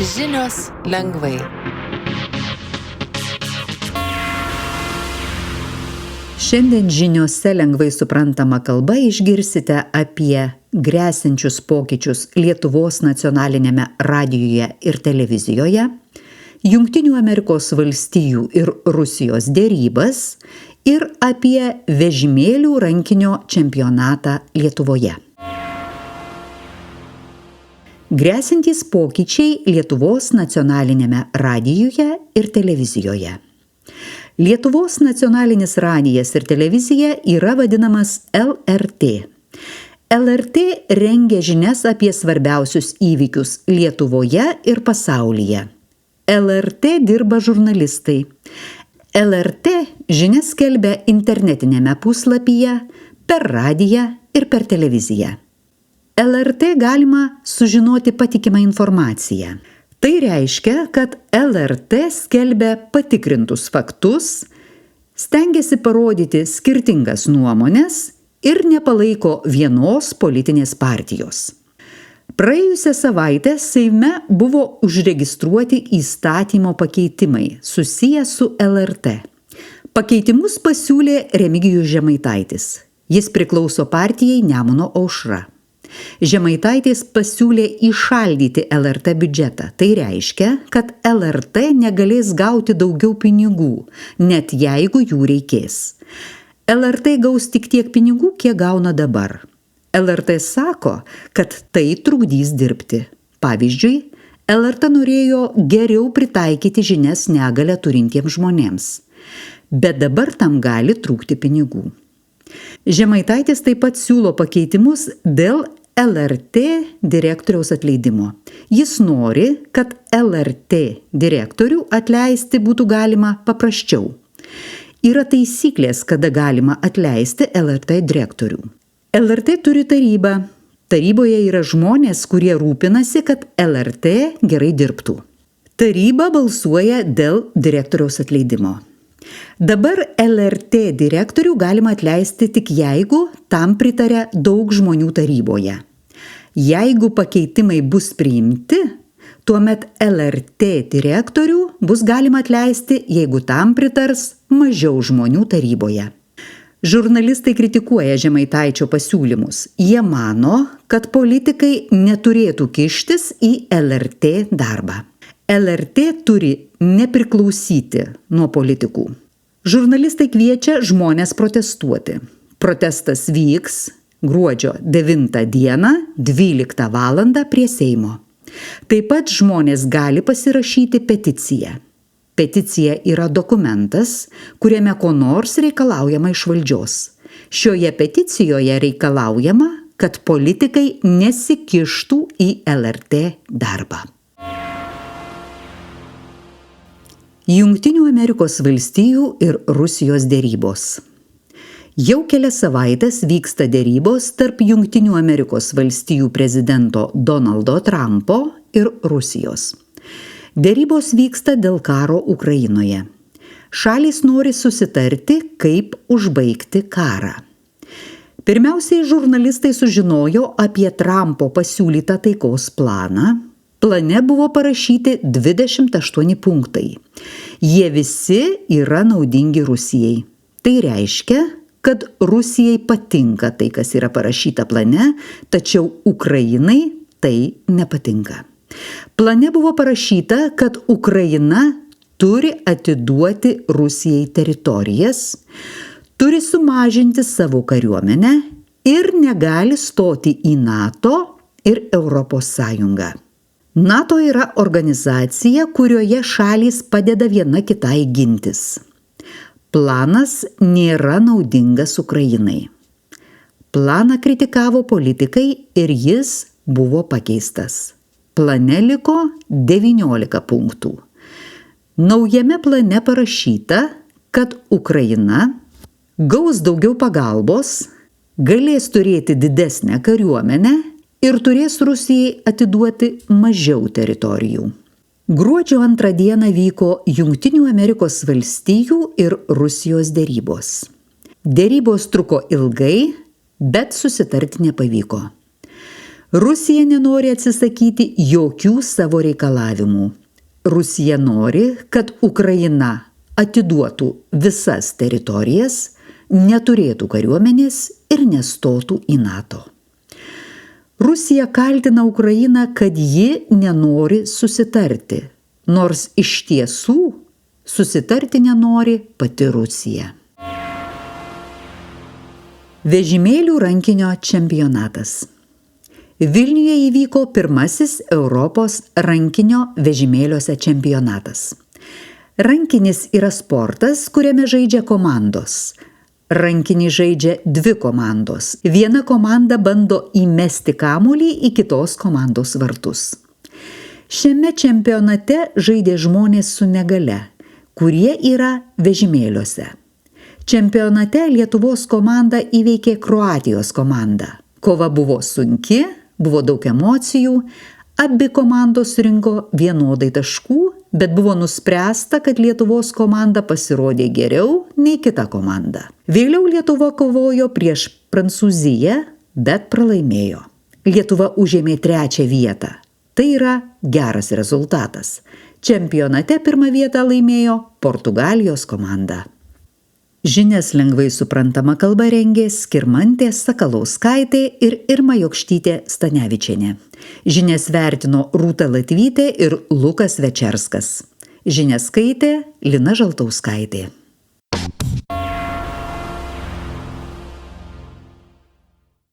Žinios lengvai. Šiandien žiniose lengvai suprantama kalba išgirsite apie gresiančius pokyčius Lietuvos nacionalinėme radijuje ir televizijoje, Jungtinių Amerikos valstijų ir Rusijos derybas ir apie vežimėlių rankinio čempionatą Lietuvoje. Gresiantys pokyčiai Lietuvos nacionalinėme radijuje ir televizijoje. Lietuvos nacionalinis radijas ir televizija yra vadinamas LRT. LRT rengia žinias apie svarbiausius įvykius Lietuvoje ir pasaulyje. LRT dirba žurnalistai. LRT žinias skelbia internetinėme puslapyje, per radiją ir per televiziją. LRT galima sužinoti patikimą informaciją. Tai reiškia, kad LRT skelbia patikrintus faktus, stengiasi parodyti skirtingas nuomones ir nepalaiko vienos politinės partijos. Praėjusią savaitę Seime buvo užregistruoti įstatymo pakeitimai susiję su LRT. Pakeitimus pasiūlė Remigijus Žemaitaitis. Jis priklauso partijai Nemuno aušra. Žemaitaitis pasiūlė įšaldyti LRT biudžetą. Tai reiškia, kad LRT negalės gauti daugiau pinigų, net jeigu jų reikės. LRT gaus tik tiek pinigų, kiek gauna dabar. LRT sako, kad tai trukdys dirbti. Pavyzdžiui, LRT norėjo geriau pritaikyti žinias negalią turintiems žmonėms, bet dabar tam gali trūkti pinigų. Žemaitaitis taip pat siūlo pakeitimus dėl LRT direktoriaus atleidimo. Jis nori, kad LRT direktorių atleisti būtų galima paprasčiau. Yra taisyklės, kada galima atleisti LRT direktorių. LRT turi tarybą. Taryboje yra žmonės, kurie rūpinasi, kad LRT gerai dirbtų. Taryba balsuoja dėl direktoriaus atleidimo. Dabar LRT direktorių galima atleisti tik jeigu tam pritaria daug žmonių taryboje. Jeigu pakeitimai bus priimti, tuomet LRT direktorių bus galima atleisti, jeigu tam pritars mažiau žmonių taryboje. Žurnalistai kritikuoja Žemaitaičio pasiūlymus. Jie mano, kad politikai neturėtų kištis į LRT darbą. LRT turi nepriklausyti nuo politikų. Žurnalistai kviečia žmonės protestuoti. Protestas vyks gruodžio 9 dieną 12 valandą prie Seimo. Taip pat žmonės gali pasirašyti peticiją. Peticija yra dokumentas, kuriame ko nors reikalaujama iš valdžios. Šioje peticijoje reikalaujama, kad politikai nesikištų į LRT darbą. Jungtinių Amerikos valstijų ir Rusijos derybos. Jau kelias savaitės vyksta derybos tarp Jungtinių Amerikos valstijų prezidento Donaldo Trumpo ir Rusijos. Derybos vyksta dėl karo Ukrainoje. Šalys nori susitarti, kaip užbaigti karą. Pirmiausiai žurnalistai sužinojo apie Trumpo pasiūlytą taikos planą. Plane buvo parašyti 28 punktai. Jie visi yra naudingi Rusijai. Tai reiškia, kad Rusijai patinka tai, kas yra parašyta plane, tačiau Ukrainai tai nepatinka. Plane buvo parašyta, kad Ukraina turi atiduoti Rusijai teritorijas, turi sumažinti savo kariuomenę ir negali stoti į NATO ir Europos Sąjungą. NATO yra organizacija, kurioje šalys padeda viena kitai gintis. Planas nėra naudingas Ukrainai. Planą kritikavo politikai ir jis buvo pakeistas. Plane liko 19 punktų. Naujame plane parašyta, kad Ukraina gaus daugiau pagalbos, galės turėti didesnę kariuomenę ir turės Rusijai atiduoti mažiau teritorijų. Gruodžio 2 dieną vyko Jungtinių Amerikos valstijų ir Rusijos derybos. Derybos truko ilgai, bet susitarti nepavyko. Rusija nenori atsisakyti jokių savo reikalavimų. Rusija nori, kad Ukraina atiduotų visas teritorijas, neturėtų kariuomenės ir nestotų į NATO. Rusija kaltina Ukrainą, kad ji nenori susitarti, nors iš tiesų susitarti nenori pati Rusija. Vežimėlių rankinio čempionatas. Vilniuje įvyko pirmasis Europos rankinio vežimėliuose čempionatas. Rankinis yra sportas, kuriame žaidžia komandos. Rankinį žaidžia 2 komandos. Viena komanda bando įmesti kamuolį į kitos komandos vartus. Šiame čempionate žaidė žmonės su negalia, kurie yra vežimėliuose. Čempionate Lietuvos komanda įveikė Kroatijos komandą. Kova buvo sunki, buvo daug emocijų, abi komandos rinko vienodai taškų, bet buvo nuspręsta, kad Lietuvos komanda pasirodė geriau nei kita komanda. Vėliau Lietuva kovojo prieš Prancūziją, bet pralaimėjo. Lietuva užėmė 3. vietą. Tai yra geras rezultatas. Čempionate 1 vietą laimėjo Portugalijos komanda. Žinias lengvai suprantama kalba rengė Skirmantė Sakalauskaitė ir Irma Jokštytė Stanevičienė. Žinias vertino Rūta Latvytė ir Lukas Večerskas. Žinias skaitė Lina Žaltauskaitė.